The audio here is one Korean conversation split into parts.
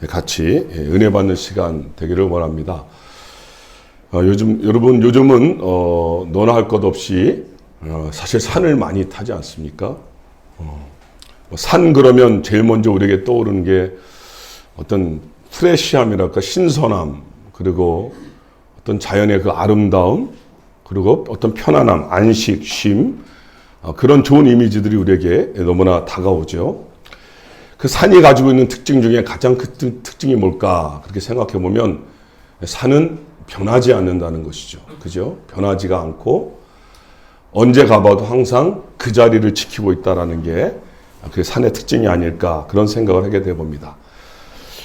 같이 은혜 받는 시간 되기를 원합니다. 요즘은 너나 할 것 없이 사실 산을 많이 타지 않습니까? 산 그러면 제일 먼저 우리에게 떠오르는 게 어떤 프레시함이랄까, 신선함, 그리고 어떤 자연의 그 아름다움, 그리고 어떤 편안함, 안식, 쉼, 그런 좋은 이미지들이 우리에게 너무나 다가오죠. 그 산이 가지고 있는 특징 중에 가장 큰 특징이 뭘까? 그렇게 생각해 보면 산은 변하지 않는다는 것이죠. 그죠? 변하지가 않고 언제 가봐도 항상 그 자리를 지키고 있다는 게 그 산의 특징이 아닐까, 그런 생각을 하게 돼 봅니다.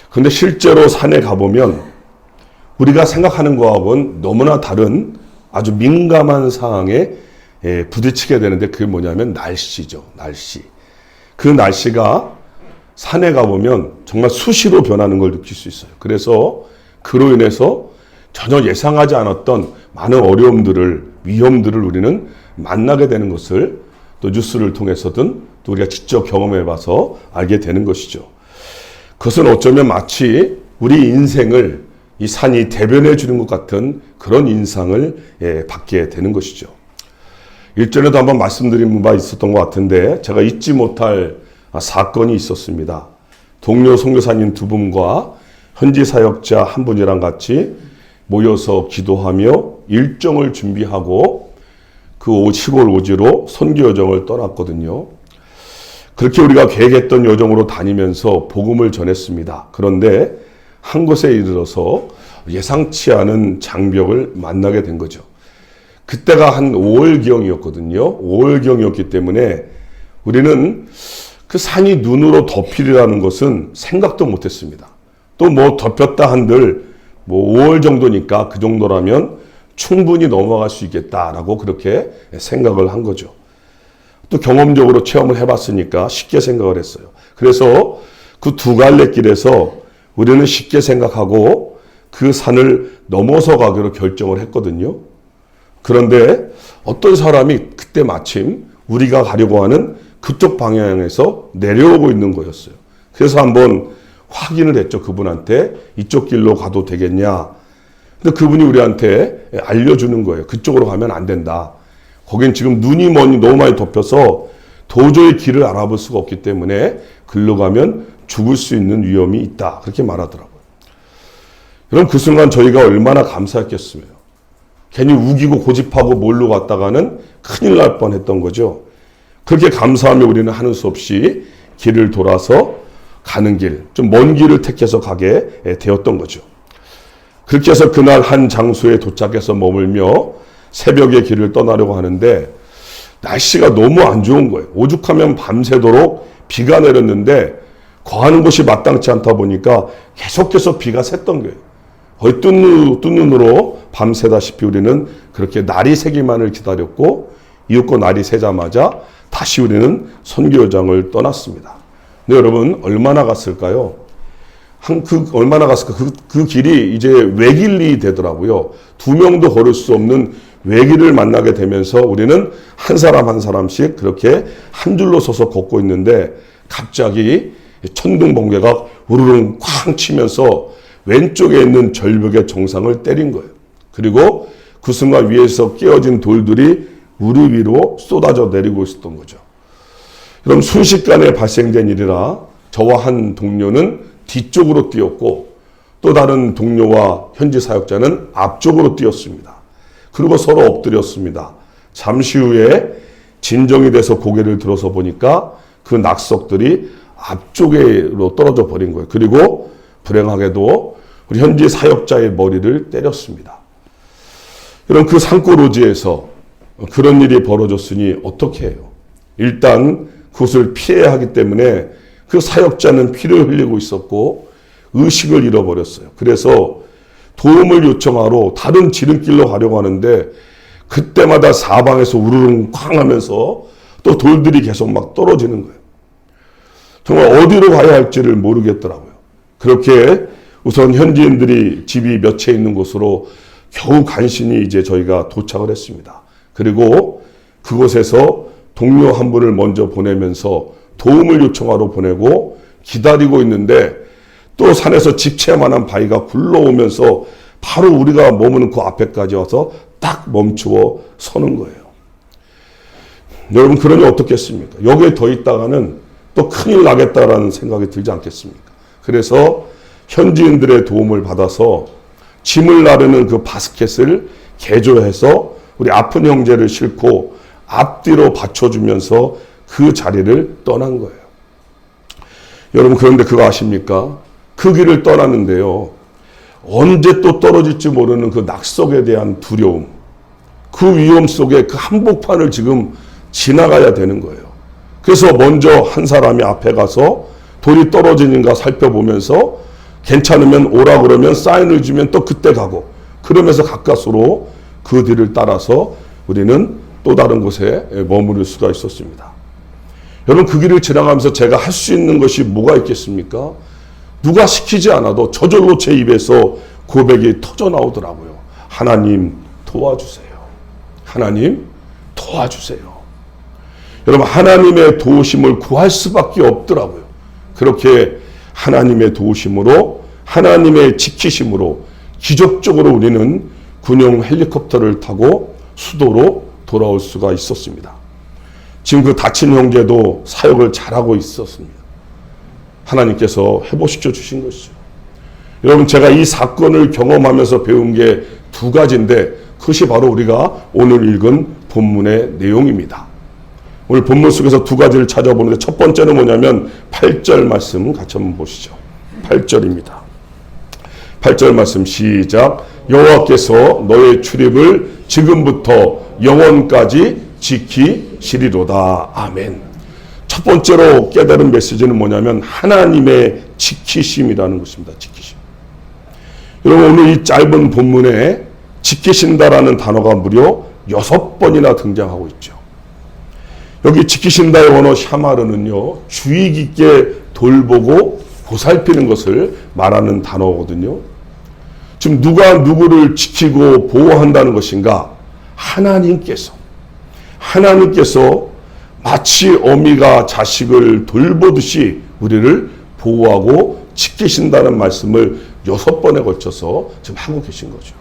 그런데 실제로 산에 가보면 우리가 생각하는 거하고는 너무나 다른 아주 민감한 상황에 부딪히게 되는데, 그게 뭐냐면 날씨죠. 날씨. 그 날씨가 산에 가보면 정말 수시로 변하는 걸 느낄 수 있어요. 그래서 그로 인해서 전혀 예상하지 않았던 많은 어려움들을, 위험들을 우리는 만나게 되는 것을 또 뉴스를 통해서든 또 우리가 직접 경험해 봐서 알게 되는 것이죠. 그것은 어쩌면 마치 우리 인생을 이 산이 대변해 주는 것 같은 그런 인상을 받게 되는 것이죠. 일전에도 한번 말씀드린 바 있었던 것 같은데, 제가 잊지 못할 사건이 있었습니다. 동료 선교사님 두 분과 현지 사역자 한 분이랑 같이 모여서 기도하며 일정을 준비하고 그 시골 오지로 선교 여정을 떠났거든요. 그렇게 우리가 계획했던 여정으로 다니면서 복음을 전했습니다. 그런데 한 곳에 이르러서 예상치 않은 장벽을 만나게 된 거죠. 그때가 한 5월경이었거든요. 5월경이었기 때문에 우리는 그 산이 눈으로 덮이리라는 것은 생각도 못했습니다. 또 뭐 덮였다 한들 5월 정도니까 그 정도라면 충분히 넘어갈 수 있겠다라고 그렇게 생각을 한 거죠. 또 경험적으로 체험을 해봤으니까 쉽게 생각을 했어요. 그래서 그 두 갈래 길에서 우리는 쉽게 생각하고 그 산을 넘어서 가기로 결정을 했거든요. 그런데 어떤 사람이 그때 마침 우리가 가려고 하는 그쪽 방향에서 내려오고 있는 거였어요. 그래서 한번 확인을 했죠. 그분한테 이쪽 길로 가도 되겠냐. 근데 그분이 우리한테 알려주는 거예요. 그쪽으로 가면 안 된다. 거긴 지금 눈이 너무 많이 덮여서 도저히 길을 알아볼 수가 없기 때문에 글로 가면 죽을 수 있는 위험이 있다. 그렇게 말하더라고요. 그럼 그 순간 저희가 얼마나 감사했겠어요. 괜히 우기고 고집하고 몰로 갔다가는 큰일 날 뻔했던 거죠. 그렇게 감사하며 우리는 하는 수 없이 길을 돌아서 가는 길, 좀 먼 길을 택해서 가게 되었던 거죠. 그렇게 해서 그날 한 장소에 도착해서 머물며 새벽에 길을 떠나려고 하는데 날씨가 너무 안 좋은 거예요. 오죽하면 밤새도록 비가 내렸는데 거하는 곳이 마땅치 않다 보니까 계속해서 비가 샜던 거예요. 거의 뜬 눈으로 밤새다시피 우리는 그렇게 날이 새기만을 기다렸고, 이윽고 날이 새자마자 다시 우리는 선교여정을 떠났습니다. 근데 여러분, 얼마나 갔을까요? 얼마나 갔을까? 그 길이 이제 외길이 되더라고요. 두 명도 걸을 수 없는 외길을 만나게 되면서 우리는 한 사람 한 사람씩 그렇게 한 줄로 서서 걷고 있는데, 갑자기 천둥 번개가 우르릉 쾅 치면서 왼쪽에 있는 절벽의 정상을 때린 거예요. 그리고 그 순간 위에서 깨어진 돌들이 우리 위로 쏟아져 내리고 있었던 거죠. 그럼 순식간에 발생된 일이라 저와 한 동료는 뒤쪽으로 뛰었고, 또 다른 동료와 현지 사역자는 앞쪽으로 뛰었습니다. 그리고 서로 엎드렸습니다. 잠시 후에 진정이 돼서 고개를 들어서 보니까 그 낙석들이 앞쪽으로 떨어져 버린 거예요. 그리고 불행하게도 우리 현지 사역자의 머리를 때렸습니다. 그럼 그 산골오지에서 그런 일이 벌어졌으니 어떻게 해요? 일단 그것을 피해야 하기 때문에 그 사역자는 피를 흘리고 있었고 의식을 잃어버렸어요. 그래서 도움을 요청하러 다른 지름길로 가려고 하는데 그때마다 사방에서 우르릉 쾅 하면서 또 돌들이 계속 막 떨어지는 거예요. 정말 어디로 가야 할지를 모르겠더라고요. 그렇게 우선 현지인들이 집이 몇 채 있는 곳으로 겨우 간신히 이제 저희가 도착을 했습니다. 그리고 그곳에서 동료 한 분을 먼저 보내면서 도움을 요청하러 보내고 기다리고 있는데 또 산에서 집채만한 바위가 굴러오면서 바로 우리가 머무는 그 앞에까지 와서 딱 멈추어 서는 거예요. 여러분, 그러니 어떻겠습니까? 여기에 더 있다가는 또 큰일 나겠다라는 생각이 들지 않겠습니까? 그래서 현지인들의 도움을 받아서 짐을 나르는 그 바스켓을 개조해서 우리 아픈 형제를 싣고 앞뒤로 받쳐주면서 그 자리를 떠난 거예요. 여러분, 그런데 그거 아십니까? 그 길을 떠났는데요, 언제 또 떨어질지 모르는 그 낙석에 대한 두려움, 그 위험 속에 그 한복판을 지금 지나가야 되는 거예요. 그래서 먼저 한 사람이 앞에 가서 돌이 떨어지는가 살펴보면서 괜찮으면 오라 그러면 사인을 주면 또 그때 가고, 그러면서 가까스로 그 뒤를 따라서 우리는 또 다른 곳에 머무를 수가 있었습니다. 여러분, 그 길을 지나가면서 제가 할 수 있는 것이 뭐가 있겠습니까? 누가 시키지 않아도 저절로 제 입에서 고백이 터져 나오더라고요. 하나님 도와주세요. 하나님 도와주세요. 여러분, 하나님의 도우심을 구할 수밖에 없더라고요. 그렇게 하나님의 도우심으로, 하나님의 지키심으로 기적적으로 우리는 군용 헬리콥터를 타고 수도로 돌아올 수가 있었습니다. 지금 그 다친 형제도 사역을 잘하고 있었습니다. 하나님께서 회복시켜 주신 것이죠. 여러분, 제가 이 사건을 경험하면서 배운 게 두 가지인데, 그것이 바로 우리가 오늘 읽은 본문의 내용입니다. 오늘 본문 속에서 두 가지를 찾아보는데, 첫 번째는 뭐냐면 8절 말씀 같이 한번 보시죠. 8절입니다. 8절 말씀 시작. 여호와께서 너의 출입을 지금부터 영원까지 지키시리로다. 아멘. 첫 번째로 깨달은 메시지는 뭐냐면 하나님의 지키심이라는 것입니다. 지키심. 여러분, 오늘 이 짧은 본문에 지키신다라는 단어가 무려 6번이나 등장하고 있죠. 여기 지키신다의 원어 샤마르는요, 주의 깊게 돌보고 보살피는 것을 말하는 단어거든요. 지금 누가 누구를 지키고 보호한다는 것인가? 하나님께서 마치 어미가 자식을 돌보듯이 우리를 보호하고 지키신다는 말씀을 6번에 걸쳐서 지금 하고 계신 거죠.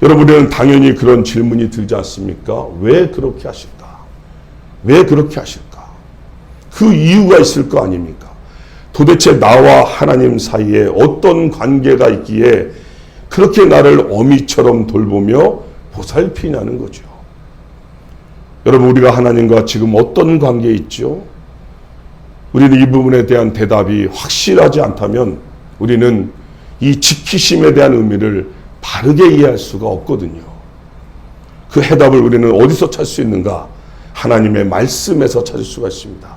여러분은 당연히 그런 질문이 들지 않습니까? 왜 그렇게 하실까? 왜 그렇게 하실까? 그 이유가 있을 거 아닙니까? 도대체 나와 하나님 사이에 어떤 관계가 있기에 그렇게 나를 어미처럼 돌보며 보살피냐는 거죠. 여러분, 우리가 하나님과 지금 어떤 관계에 있죠? 우리는 이 부분에 대한 대답이 확실하지 않다면 우리는 이 지키심에 대한 의미를 바르게 이해할 수가 없거든요. 그 해답을 우리는 어디서 찾을 수 있는가? 하나님의 말씀에서 찾을 수가 있습니다.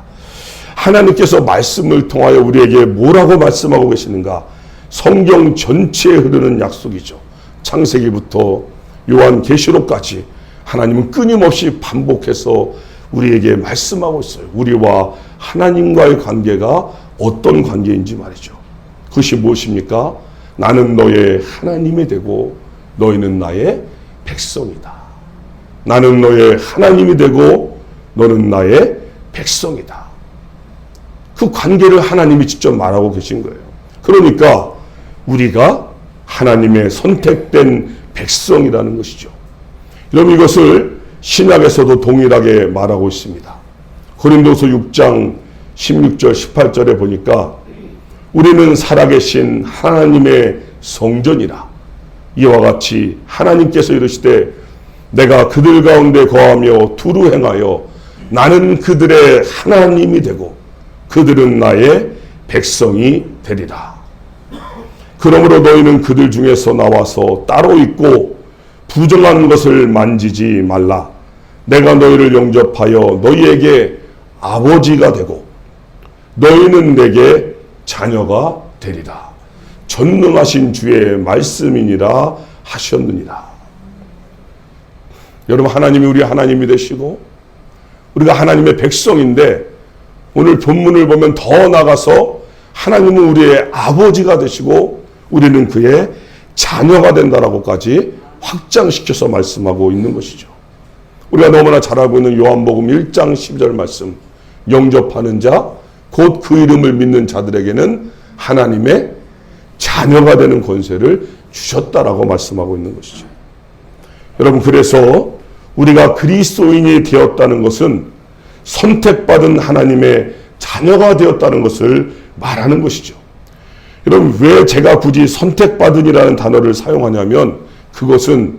하나님께서 말씀을 통하여 우리에게 뭐라고 말씀하고 계시는가? 성경 전체에 흐르는 약속이죠. 창세기부터 요한계시록까지 하나님은 끊임없이 반복해서 우리에게 말씀하고 있어요. 우리와 하나님과의 관계가 어떤 관계인지 말이죠. 그것이 무엇입니까? 나는 너의 하나님이 되고 너희는 나의 백성이다. 나는 너의 하나님이 되고 너는 나의 백성이다. 그 관계를 하나님이 직접 말하고 계신 거예요. 그러니까 우리가 하나님의 선택된 백성이라는 것이죠. 여러분, 이것을 신약에서도 동일하게 말하고 있습니다. 고린도서 6장 16절 18절에 보니까 우리는 살아계신 하나님의 성전이라. 이와 같이 하나님께서 이르시되 내가 그들 가운데 거하며 두루 행하여 나는 그들의 하나님이 되고 그들은 나의 백성이 되리라. 그러므로 너희는 그들 중에서 나와서 따로 있고 부정한 것을 만지지 말라. 내가 너희를 영접하여 너희에게 아버지가 되고 너희는 내게 자녀가 되리라. 전능하신 주의 말씀이니라 하셨느니라. 여러분, 하나님이 우리 하나님이 되시고 우리가 하나님의 백성인데 오늘 본문을 보면 더 나가서 하나님은 우리의 아버지가 되시고 우리는 그의 자녀가 된다라고까지 확장시켜서 말씀하고 있는 것이죠. 우리가 너무나 잘 알고 있는 요한복음 1장 12절 말씀, 영접하는 자 곧 그 이름을 믿는 자들에게는 하나님의 자녀가 되는 권세를 주셨다라고 말씀하고 있는 것이죠. 여러분, 그래서 우리가 그리스도인이 되었다는 것은 선택받은 하나님의 자녀가 되었다는 것을 말하는 것이죠. 여러분, 왜 제가 굳이 선택받은이라는 단어를 사용하냐면 그것은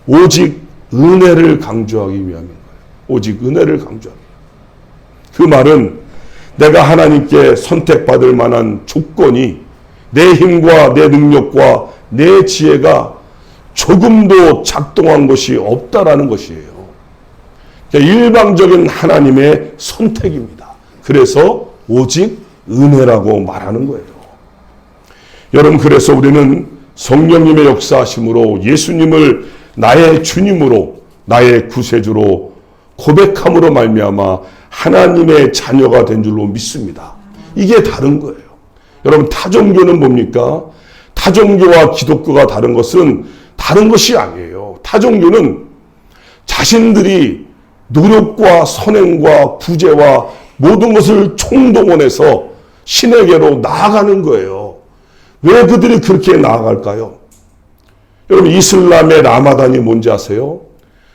오직 은혜를 강조하기 위함인 거예요. 오직 은혜를 강조하기. 그 말은 내가 하나님께 선택받을 만한 조건이 내 힘과 내 능력과 내 지혜가 조금도 작동한 것이 없다라는 것이에요. 일방적인 하나님의 선택입니다. 그래서 오직 은혜라고 말하는 거예요. 여러분, 그래서 우리는 성령님의 역사하심으로 예수님을 나의 주님으로, 나의 구세주로 고백함으로 말미암아 하나님의 자녀가 된 줄로 믿습니다. 이게 다른 거예요. 여러분, 타종교는 뭡니까? 타종교와 기독교가 다른 것은 다른 것이 아니에요. 타종교는 자신들이 노력과 선행과 부재와 모든 것을 총동원해서 신에게로 나아가는 거예요. 왜 그들이 그렇게 나아갈까요? 여러분, 이슬람의 라마단이 뭔지 아세요?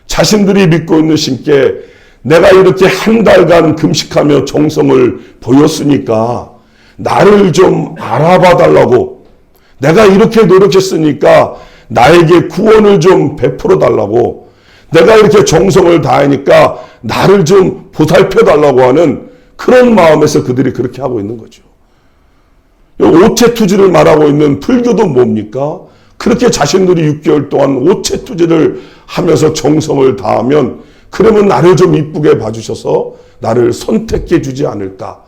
자신들이 믿고 있는 신께 내가 이렇게 한 달간 금식하며 정성을 보였으니까 나를 좀 알아봐 달라고, 내가 이렇게 노력했으니까 나에게 구원을 좀 베풀어 달라고, 내가 이렇게 정성을 다하니까 나를 좀 보살펴 달라고 하는 그런 마음에서 그들이 그렇게 하고 있는 거죠. 오체투지를 말하고 있는 불교도 뭡니까? 그렇게 자신들이 6개월 동안 오체투지를 하면서 정성을 다하면 그러면 나를 좀 이쁘게 봐주셔서 나를 선택해 주지 않을까.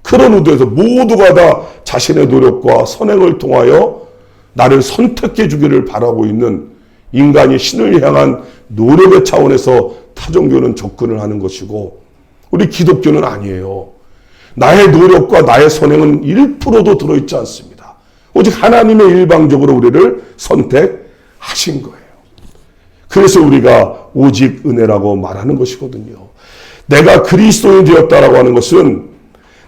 그런 의도에서 모두가 다 자신의 노력과 선행을 통하여 나를 선택해 주기를 바라고 있는 인간이 신을 향한 노력의 차원에서 타종교는 접근을 하는 것이고, 우리 기독교는 아니에요. 나의 노력과 나의 선행은 1%도 들어있지 않습니다. 오직 하나님의 일방적으로 우리를 선택하신 거예요. 그래서 우리가 오직 은혜라고 말하는 것이거든요. 내가 그리스도인이 되었다라고 하는 것은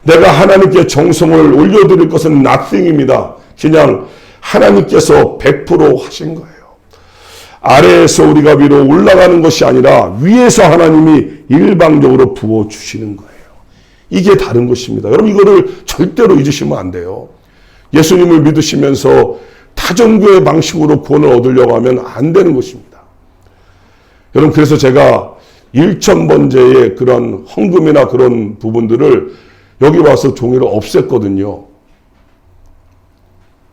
내가 하나님께 정성을 올려드릴 것은 nothing입니다. 그냥 하나님께서 100% 하신 거예요. 아래에서 우리가 위로 올라가는 것이 아니라 위에서 하나님이 일방적으로 부어주시는 거예요. 이게 다른 것입니다. 여러분, 이거를 절대로 잊으시면 안 돼요. 예수님을 믿으시면서 타종교의 방식으로 구원을 얻으려고 하면 안 되는 것입니다. 여러분, 그래서 제가 일천번제의 그런 헌금이나 그런 부분들을 여기 와서 종이로 없앴거든요.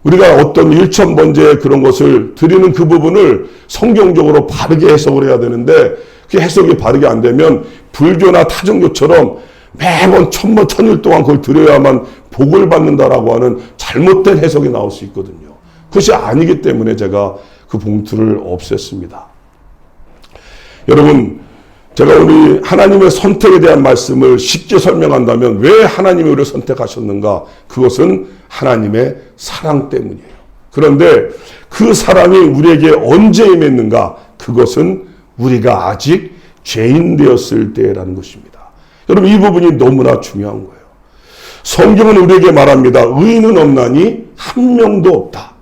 우리가 어떤 일천번제의 그런 것을 드리는 그 부분을 성경적으로 바르게 해석을 해야 되는데 그 해석이 바르게 안 되면 불교나 타종교처럼 매번 천일 동안 그걸 드려야만 복을 받는다라고 하는 잘못된 해석이 나올 수 있거든요. 그것이 아니기 때문에 제가 그 봉투를 없앴습니다. 여러분, 제가 우리 하나님의 선택에 대한 말씀을 쉽게 설명한다면 왜 하나님이 우리를 선택하셨는가? 그것은 하나님의 사랑 때문이에요. 그런데 그 사랑이 우리에게 언제 임했는가? 그것은 우리가 아직 죄인 되었을 때라는 것입니다. 여러분, 이 부분이 너무나 중요한 거예요. 성경은 우리에게 말합니다. 의인은 없나니 한 명도 없다.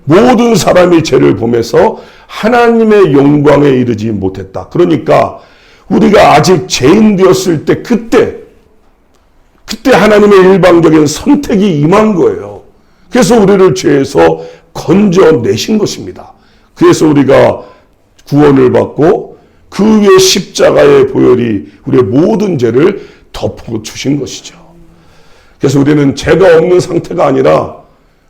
모든 사람이 죄를 범해서 하나님의 영광에 이르지 못했다. 그러니까 우리가 아직 죄인 되었을 때 그때 하나님의 일방적인 선택이 임한 거예요. 그래서 우리를 죄에서 건져내신 것입니다. 그래서 우리가 구원을 받고 그 위에 십자가의 보혈이 우리의 모든 죄를 덮어주신 것이죠. 그래서 우리는 죄가 없는 상태가 아니라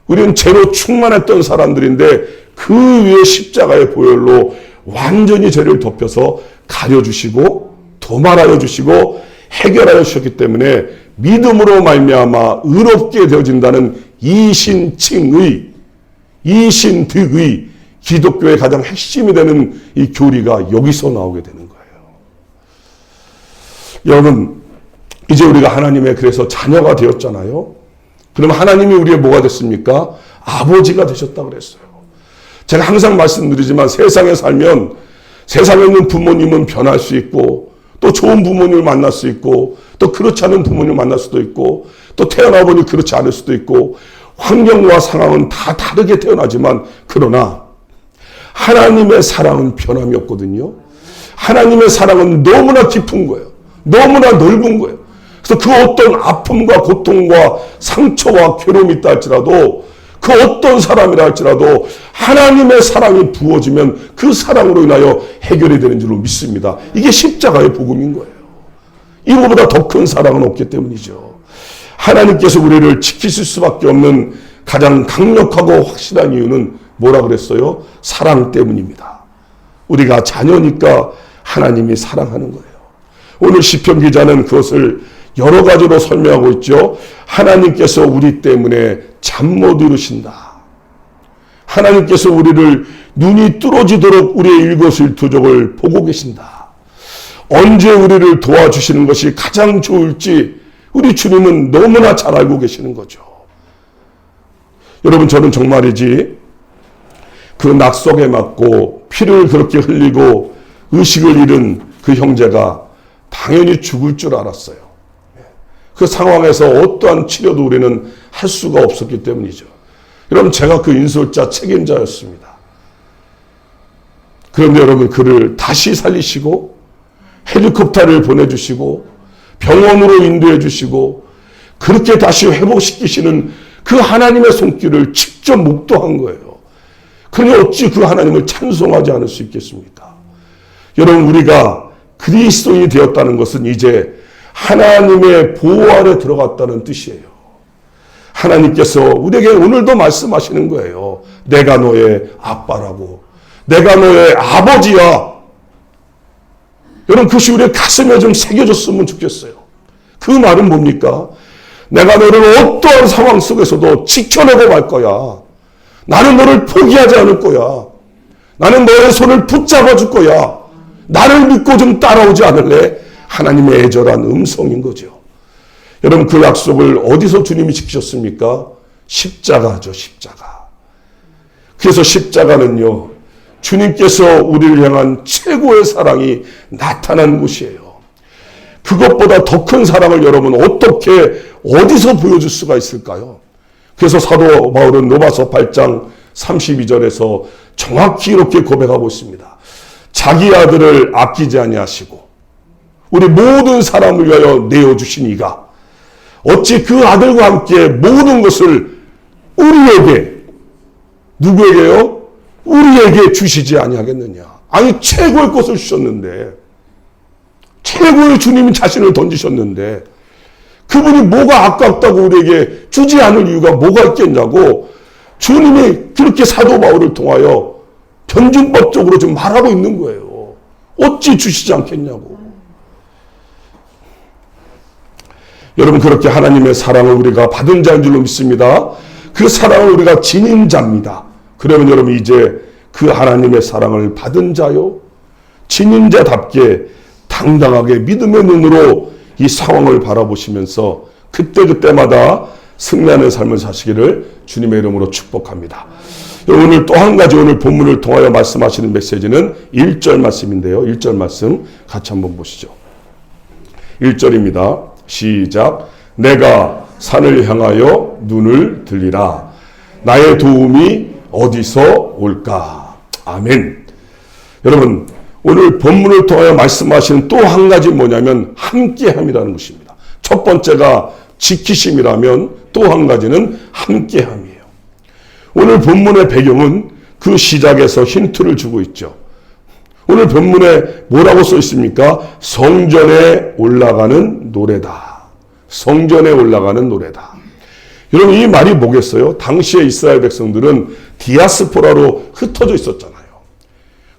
우리는 죄로 충만했던 사람들인데 그 위에 십자가의 보혈로 완전히 죄를 덮여서 가려주시고 도말하여 주시고 해결하여 주셨기 때문에 믿음으로 말미암아 의롭게 되어진다는 이신칭의, 이신득의 기독교의 가장 핵심이 되는 이 교리가 여기서 나오게 되는 거예요. 여러분, 이제 우리가 하나님의 그래서 자녀가 되었잖아요. 그럼 하나님이 우리의 뭐가 됐습니까? 아버지가 되셨다 그랬어요. 제가 항상 말씀드리지만 세상에 살면 세상에 있는 부모님은 변할 수 있고 또 좋은 부모님을 만날 수 있고 또 그렇지 않은 부모님을 만날 수도 있고 또 태어나 보니 그렇지 않을 수도 있고 환경과 상황은 다 다르게 태어나지만 그러나 하나님의 사랑은 변함이 없거든요. 하나님의 사랑은 너무나 깊은 거예요. 너무나 넓은 거예요. 그래서 그 어떤 아픔과 고통과 상처와 괴로움이 있다 할지라도 그 어떤 사람이라 할지라도 하나님의 사랑이 부어지면 그 사랑으로 인하여 해결이 되는 줄로 믿습니다. 이게 십자가의 복음인 거예요. 이거보다 더 큰 사랑은 없기 때문이죠. 하나님께서 우리를 지키실 수밖에 없는 가장 강력하고 확실한 이유는 뭐라 그랬어요? 사랑 때문입니다. 우리가 자녀니까 하나님이 사랑하는 거예요. 오늘 시편 기자는 그것을 여러 가지로 설명하고 있죠. 하나님께서 우리 때문에 잠 못 이루신다. 하나님께서 우리를 눈이 뚫어지도록 우리의 일거수일투족을 보고 계신다. 언제 우리를 도와주시는 것이 가장 좋을지 우리 주님은 너무나 잘 알고 계시는 거죠. 여러분, 저는 정말이지 그 낙석에 맞고 피를 그렇게 흘리고 의식을 잃은 그 형제가 당연히 죽을 줄 알았어요. 그 상황에서 어떠한 치료도 우리는 할 수가 없었기 때문이죠. 여러분, 제가 그 인솔자 책임자였습니다. 그런데 여러분, 그를 다시 살리시고 헬리콥터를 보내주시고 병원으로 인도해 주시고 그렇게 다시 회복시키시는 그 하나님의 손길을 직접 목도한 거예요. 그러니 어찌 그 하나님을 찬송하지 않을 수 있겠습니까? 여러분, 우리가 그리스도인이 되었다는 것은 이제 하나님의 보호 아래 들어갔다는 뜻이에요. 하나님께서 우리에게 오늘도 말씀하시는 거예요. 내가 너의 아빠라고. 내가 너의 아버지야. 여러분, 그것이 우리의 가슴에 좀 새겨졌으면 좋겠어요. 그 말은 뭡니까? 내가 너를 어떠한 상황 속에서도 지켜내고 말 거야. 나는 너를 포기하지 않을 거야. 나는 너의 손을 붙잡아 줄 거야. 나를 믿고 좀 따라오지 않을래? 하나님의 애절한 음성인 거죠. 여러분, 그 약속을 어디서 주님이 지키셨습니까? 십자가죠, 십자가. 그래서 십자가는요, 주님께서 우리를 향한 최고의 사랑이 나타난 곳이에요. 그것보다 더 큰 사랑을 여러분 어떻게 어디서 보여줄 수가 있을까요? 그래서 사도 바울은 로마서 8장 32절에서 정확히 이렇게 고백하고 있습니다. 자기 아들을 아끼지 아니하시고 우리 모든 사람을 위하여 내어주신 이가 어찌 그 아들과 함께 모든 것을 우리에게, 누구에게요? 우리에게 주시지 아니하겠느냐. 아니, 최고의 것을 주셨는데, 최고의 주님이 자신을 던지셨는데 그분이 뭐가 아깝다고 우리에게 주지 않을 이유가 뭐가 있겠냐고 주님이 그렇게 사도 바울을 통하여 변증법적으로 지금 말하고 있는 거예요. 어찌 주시지 않겠냐고. 여러분, 그렇게 하나님의 사랑을 우리가 받은 자인 줄로 믿습니다. 그 사랑을 우리가 지닌 자입니다. 그러면 여러분, 이제 그 하나님의 사랑을 받은 자요, 지닌 자답게 당당하게 믿음의 눈으로 이 상황을 바라보시면서 그때그때마다 승리하는 삶을 사시기를 주님의 이름으로 축복합니다. 오늘 또 한 가지, 오늘 본문을 통하여 말씀하시는 메시지는 1절 말씀인데요. 1절 말씀 같이 한번 보시죠. 1절입니다. 시작. 내가 산을 향하여 눈을 들리라. 나의 도움이 어디서 올까? 아멘. 여러분, 오늘 본문을 통하여 말씀하시는 또 한 가지 뭐냐면 함께함이라는 것입니다. 첫 번째가 지키심이라면 또 한 가지는 함께함이에요. 오늘 본문의 배경은 그 시작에서 힌트를 주고 있죠. 오늘 본문에 뭐라고 써 있습니까? 성전에 올라가는 노래다. 성전에 올라가는 노래다. 여러분, 이 말이 뭐겠어요? 당시의 이스라엘 백성들은 디아스포라로 흩어져 있었잖아요.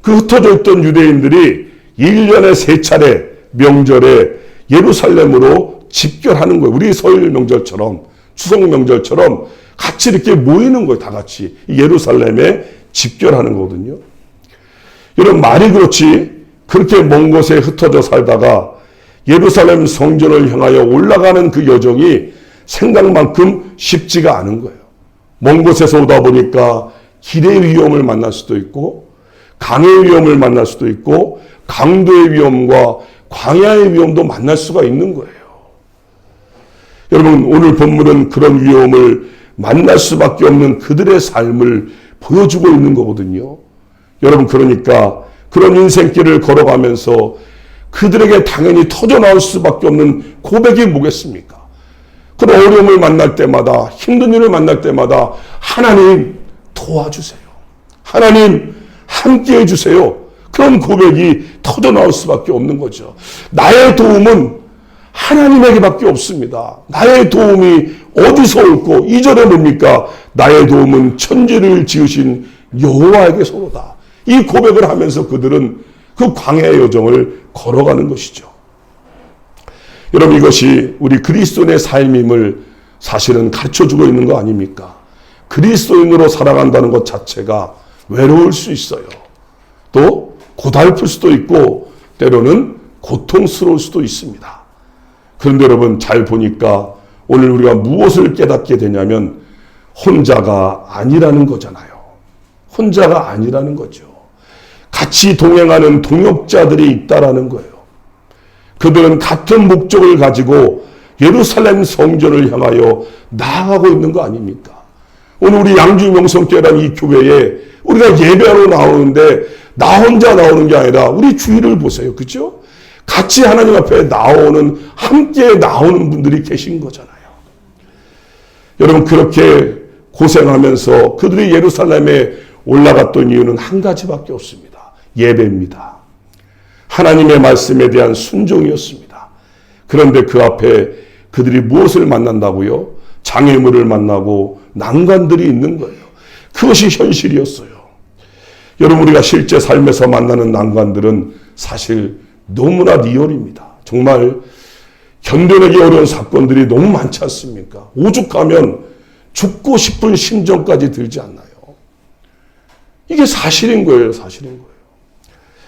그 흩어져 있던 유대인들이 1년에 3차례 명절에 예루살렘으로 집결하는 거예요. 우리 설 명절처럼, 추석 명절처럼 같이 이렇게 모이는 거예요. 다 같이 예루살렘에 집결하는 거거든요. 여러분, 말이 그렇지 그렇게 먼 곳에 흩어져 살다가 예루살렘 성전을 향하여 올라가는 그 여정이 생각만큼 쉽지가 않은 거예요. 먼 곳에서 오다 보니까 길의 위험을 만날 수도 있고, 강의 위험을 만날 수도 있고, 강도의 위험과 광야의 위험도 만날 수가 있는 거예요. 여러분, 오늘 본문은 그런 위험을 만날 수밖에 없는 그들의 삶을 보여주고 있는 거거든요. 여러분, 그러니까 그런 인생길을 걸어가면서 그들에게 당연히 터져나올 수밖에 없는 고백이 뭐겠습니까? 그런 어려움을 만날 때마다, 힘든 일을 만날 때마다 하나님 도와주세요. 하나님 함께해 주세요. 그런 고백이 터져나올 수밖에 없는 거죠. 나의 도움은 하나님에게밖에 없습니다. 나의 도움이 어디서 올고, 2절에 뭡니까? 나의 도움은 천지를 지으신 여호와에게서로다. 이 고백을 하면서 그들은 그 광야의 여정을 걸어가는 것이죠. 여러분, 이것이 우리 그리스도인의 삶임을 사실은 가르쳐주고 있는 거 아닙니까? 그리스도인으로 살아간다는 것 자체가 외로울 수 있어요. 또 고달플 수도 있고 때로는 고통스러울 수도 있습니다. 그런데 여러분, 잘 보니까 오늘 우리가 무엇을 깨닫게 되냐면 혼자가 아니라는 거잖아요. 혼자가 아니라는 거죠. 같이 동행하는 동역자들이 있다라는 거예요. 그들은 같은 목적을 가지고 예루살렘 성전을 향하여 나아가고 있는 거 아닙니까? 오늘 우리 양주 명성교회라는 이 교회에 우리가 예배하러 나오는데 나 혼자 나오는 게 아니라 우리 주위를 보세요. 그죠? 같이 하나님 앞에 나오는, 함께 나오는 분들이 계신 거잖아요. 여러분, 그렇게 고생하면서 그들이 예루살렘에 올라갔던 이유는 한 가지밖에 없습니다. 예배입니다. 하나님의 말씀에 대한 순종이었습니다. 그런데 그 앞에 그들이 무엇을 만난다고요? 장애물을 만나고 난관들이 있는 거예요. 그것이 현실이었어요. 여러분, 우리가 실제 삶에서 만나는 난관들은 사실 너무나 리얼입니다. 정말 견뎌내기 어려운 사건들이 너무 많지 않습니까? 오죽하면 죽고 싶은 심정까지 들지 않나요? 이게 사실인 거예요. 사실인 거예요.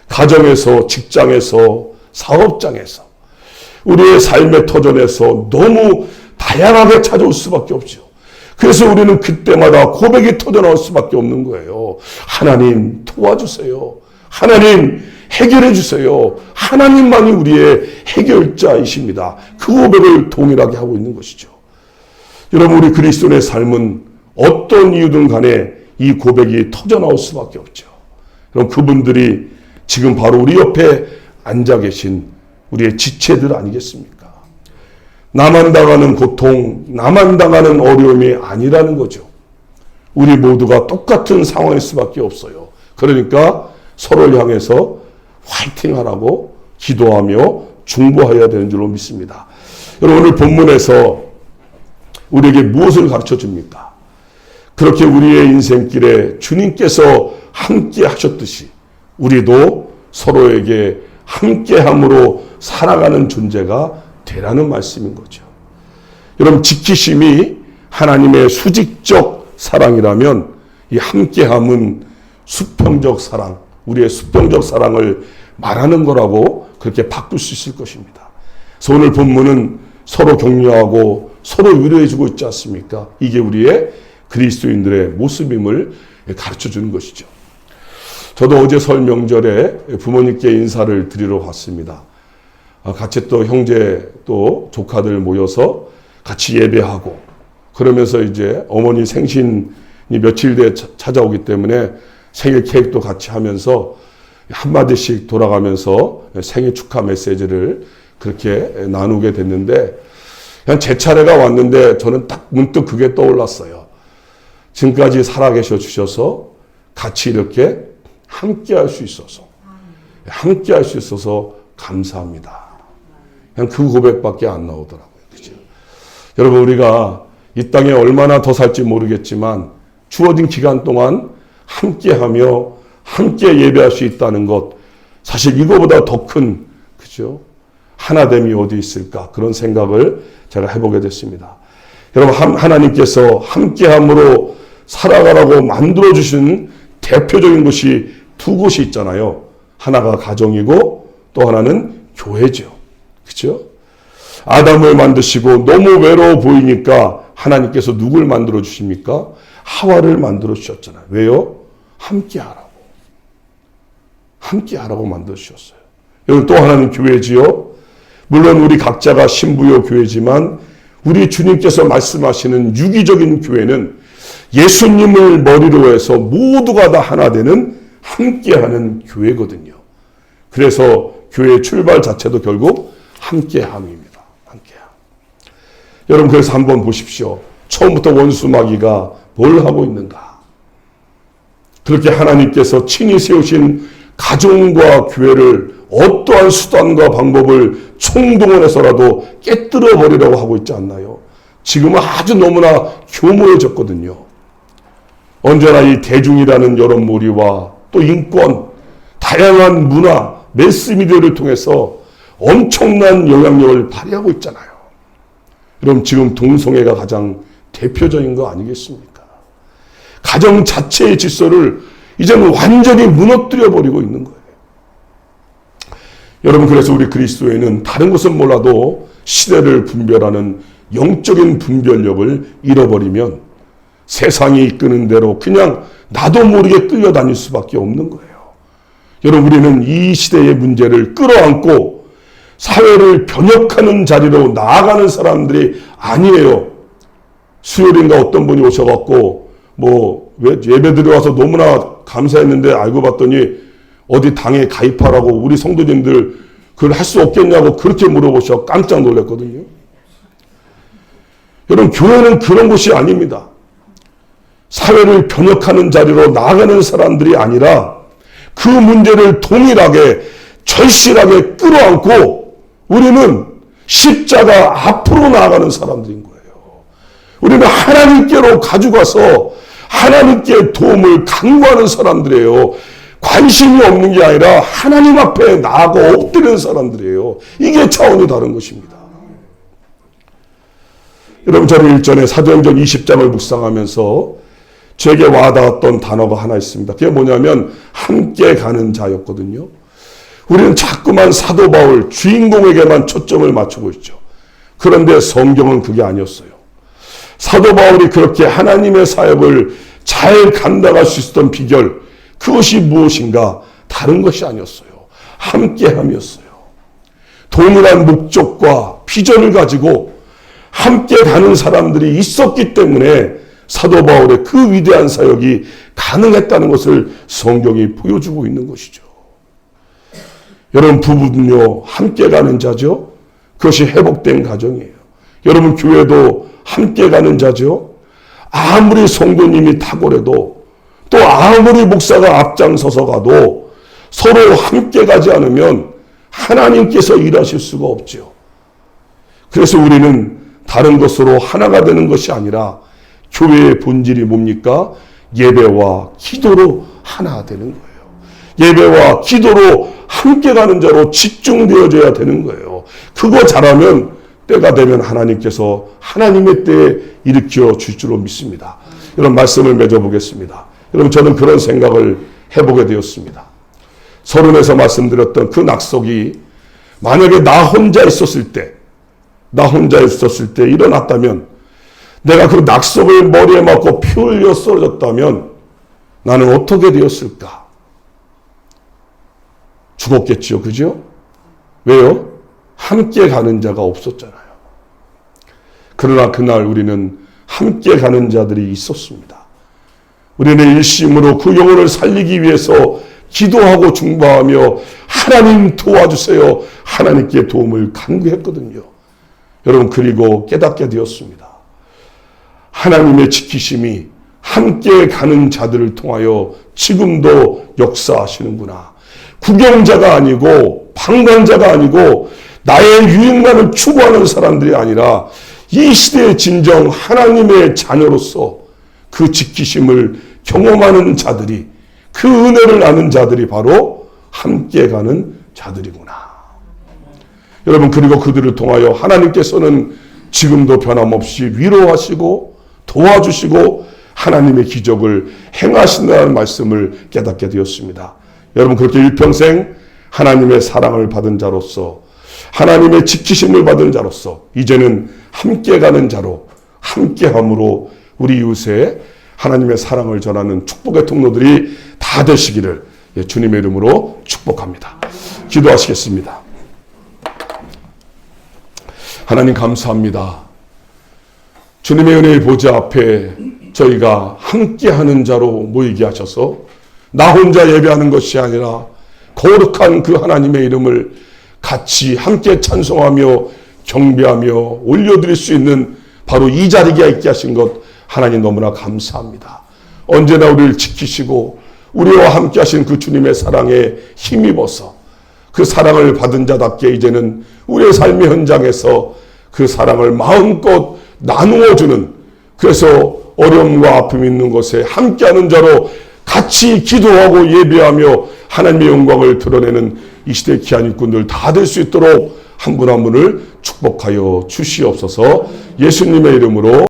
가정에서, 직장에서, 사업장에서, 우리의 삶의 터전에서 너무 다양하게 찾아올 수밖에 없죠. 그래서 우리는 그때마다 고백이 터져나올 수밖에 없는 거예요. 하나님 도와주세요. 하나님 해결해 주세요. 하나님만이 우리의 해결자이십니다. 그 고백을 동일하게 하고 있는 것이죠. 여러분, 우리 그리스도인의 삶은 어떤 이유든 간에 이 고백이 터져나올 수밖에 없죠. 그럼 그분들이 지금 바로 우리 옆에 앉아 계신 우리의 지체들 아니겠습니까? 나만 당하는 고통, 나만 당하는 어려움이 아니라는 거죠. 우리 모두가 똑같은 상황일 수밖에 없어요. 그러니까 서로를 향해서 화이팅하라고 기도하며 중보해야 되는 줄로 믿습니다. 여러분, 오늘 본문에서 우리에게 무엇을 가르쳐 줍니까? 그렇게 우리의 인생길에 주님께서 함께 하셨듯이 우리도 서로에게 함께함으로 살아가는 존재가 되라는 말씀인 거죠. 여러분, 지키심이 하나님의 수직적 사랑이라면 이 함께함은 수평적 사랑, 우리의 수평적 사랑을 말하는 거라고 그렇게 바꿀 수 있을 것입니다. 그래서 오늘 본문은 서로 격려하고 서로 위로해주고 있지 않습니까? 이게 우리의 그리스도인들의 모습임을 가르쳐 주는 것이죠. 저도 어제 설 명절에 부모님께 인사를 드리러 갔습니다. 같이 또 형제 또 조카들 모여서 같이 예배하고, 그러면서 이제 어머니 생신이 며칠 뒤에 찾아오기 때문에 생일 케이크도 같이 하면서 한마디씩 돌아가면서 생일 축하 메시지를 그렇게 나누게 됐는데, 그냥 제 차례가 왔는데 저는 딱 문득 그게 떠올랐어요. 지금까지 살아계셔 주셔서 같이 이렇게 함께 할 수 있어서, 함께 할 수 있어서 감사합니다. 그냥 그 고백밖에 안 나오더라고요. 그죠? 여러분, 우리가 이 땅에 얼마나 더 살지 모르겠지만 주어진 기간 동안 함께하며 함께 예배할 수 있다는 것, 사실 이거보다 더 큰, 그죠? 하나됨이 어디 있을까? 그런 생각을 제가 해보게 됐습니다. 여러분, 하나님께서 함께함으로 살아가라고 만들어주신 대표적인 곳이 두 곳이 있잖아요. 하나가 가정이고 또 하나는 교회죠. 그죠? 아담을 만드시고 너무 외로워 보이니까 하나님께서 누굴 만들어 주십니까? 하와를 만들어 주셨잖아요. 왜요? 함께 하라고. 함께 하라고 만들어 주셨어요. 여러분, 또 하나는 교회지요. 물론 우리 각자가 신부요 교회지만 우리 주님께서 말씀하시는 유기적인 교회는 예수님을 머리로 해서 모두가 다 하나 되는 함께하는 교회거든요. 그래서 교회의 출발 자체도 결국 함께함입니다. 함께함. 여러분 그래서 한번 보십시오. 처음부터 원수마귀가 뭘 하고 있는가? 그렇게 하나님께서 친히 세우신 가정과 교회를 어떠한 수단과 방법을 총동원해서라도 깨뜨려 버리려고 하고 있지 않나요? 지금은 아주 너무나 교모해졌거든요. 언제나 이 대중이라는 여론몰이와 또 인권, 다양한 문화, 매스미디어를 통해서 엄청난 영향력을 발휘하고 있잖아요. 그럼 지금 동성애가 가장 대표적인 거 아니겠습니까? 가정 자체의 질서를 이제는 완전히 무너뜨려 버리고 있는 거예요. 여러분 그래서 우리 그리스도인은 다른 것은 몰라도 시대를 분별하는 영적인 분별력을 잃어버리면 세상이 이끄는 대로 그냥 나도 모르게 끌려다닐 수밖에 없는 거예요. 여러분 우리는 이 시대의 문제를 끌어안고 사회를 변혁하는 자리로 나아가는 사람들이 아니에요. 수요일인가 어떤 분이 오셔갖고 예배 들어와서 너무나 감사했는데 알고 봤더니 어디 당에 가입하라고 우리 성도님들 그걸 할 수 없겠냐고 그렇게 물어보셔 깜짝 놀랐거든요. 여러분 교회는 그런 곳이 아닙니다. 사회를 변혁하는 자리로 나아가는 사람들이 아니라 그 문제를 동일하게 절실하게 끌어안고 우리는 십자가 앞으로 나아가는 사람들인 거예요. 우리는 하나님께로 가져가서 하나님께 도움을 간구하는 사람들이에요. 관심이 없는 게 아니라 하나님 앞에 나아가 엎드리는 사람들이에요. 이게 차원이 다른 것입니다. 여러분 저는 일전에 사도행전 20장을 묵상하면서 제게 와닿았던 단어가 하나 있습니다. 그게 뭐냐면 함께 가는 자였거든요. 우리는 자꾸만 사도 바울 주인공에게만 초점을 맞추고 있죠. 그런데 성경은 그게 아니었어요. 사도 바울이 그렇게 하나님의 사역을 잘 감당할 수 있었던 비결, 그것이 무엇인가? 다른 것이 아니었어요. 함께함이었어요. 동일한 목적과 비전을 가지고 함께 가는 사람들이 있었기 때문에 사도 바울의 그 위대한 사역이 가능했다는 것을 성경이 보여주고 있는 것이죠. 여러분 부부는요 함께 가는 자죠. 그것이 회복된 가정이에요. 여러분 교회도 함께 가는 자죠. 아무리 성도님이 탁월해도 또 아무리 목사가 앞장서서 가도 서로 함께 가지 않으면 하나님께서 일하실 수가 없죠. 그래서 우리는 다른 것으로 하나가 되는 것이 아니라 교회의 본질이 뭡니까? 예배와 기도로 하나 되는 거예요. 예배와 기도로 함께 가는 자로 집중되어져야 되는 거예요. 그거 잘하면 때가 되면 하나님께서 하나님의 때에 일으켜 줄 줄로 믿습니다. 이런 말씀을 맺어보겠습니다. 여러분 저는 그런 생각을 해보게 되었습니다. 서론에서 말씀드렸던 그 낙석이 만약에 나 혼자 있었을 때 일어났다면 내가 그 낙석을 머리에 맞고 피 흘려 쓰러졌다면 나는 어떻게 되었을까? 죽었겠죠. 그죠? 왜요? 함께 가는 자가 없었잖아요. 그러나 그날 우리는 함께 가는 자들이 있었습니다. 우리는 일심으로 그 영혼을 살리기 위해서 기도하고 중보하며 하나님 도와주세요. 하나님께 도움을 간구했거든요. 여러분 그리고 깨닫게 되었습니다. 하나님의 지키심이 함께 가는 자들을 통하여 지금도 역사하시는구나. 구경자가 아니고 방관자가 아니고 나의 유익만을 추구하는 사람들이 아니라 이 시대의 진정 하나님의 자녀로서 그 지키심을 경험하는 자들이, 그 은혜를 아는 자들이 바로 함께 가는 자들이구나. 여러분 그리고 그들을 통하여 하나님께서는 지금도 변함없이 위로하시고 도와주시고 하나님의 기적을 행하신다는 말씀을 깨닫게 되었습니다. 여러분 그렇게 일평생 하나님의 사랑을 받은 자로서, 하나님의 지키심을 받은 자로서 이제는 함께 가는 자로, 함께함으로 우리 이웃에 하나님의 사랑을 전하는 축복의 통로들이 다 되시기를 주님의 이름으로 축복합니다. 기도하시겠습니다. 하나님 감사합니다. 주님의 은혜의 보좌 앞에 저희가 함께하는 자로 모이게 하셔서 나 혼자 예배하는 것이 아니라 거룩한 그 하나님의 이름을 같이 함께 찬송하며 경배하며 올려드릴 수 있는 바로 이 자리에 있게 하신 것 하나님 너무나 감사합니다. 언제나 우리를 지키시고 우리와 함께 하신 그 주님의 사랑에 힘입어서 그 사랑을 받은 자답게 이제는 우리의 삶의 현장에서 그 사랑을 마음껏 나누어주는, 그래서 어려움과 아픔이 있는 곳에 함께하는 자로 같이 기도하고 예배하며 하나님의 영광을 드러내는 이 시대 귀한 일꾼들 다 될 수 있도록 한 분 한 분을 축복하여 주시옵소서. 예수님의 이름으로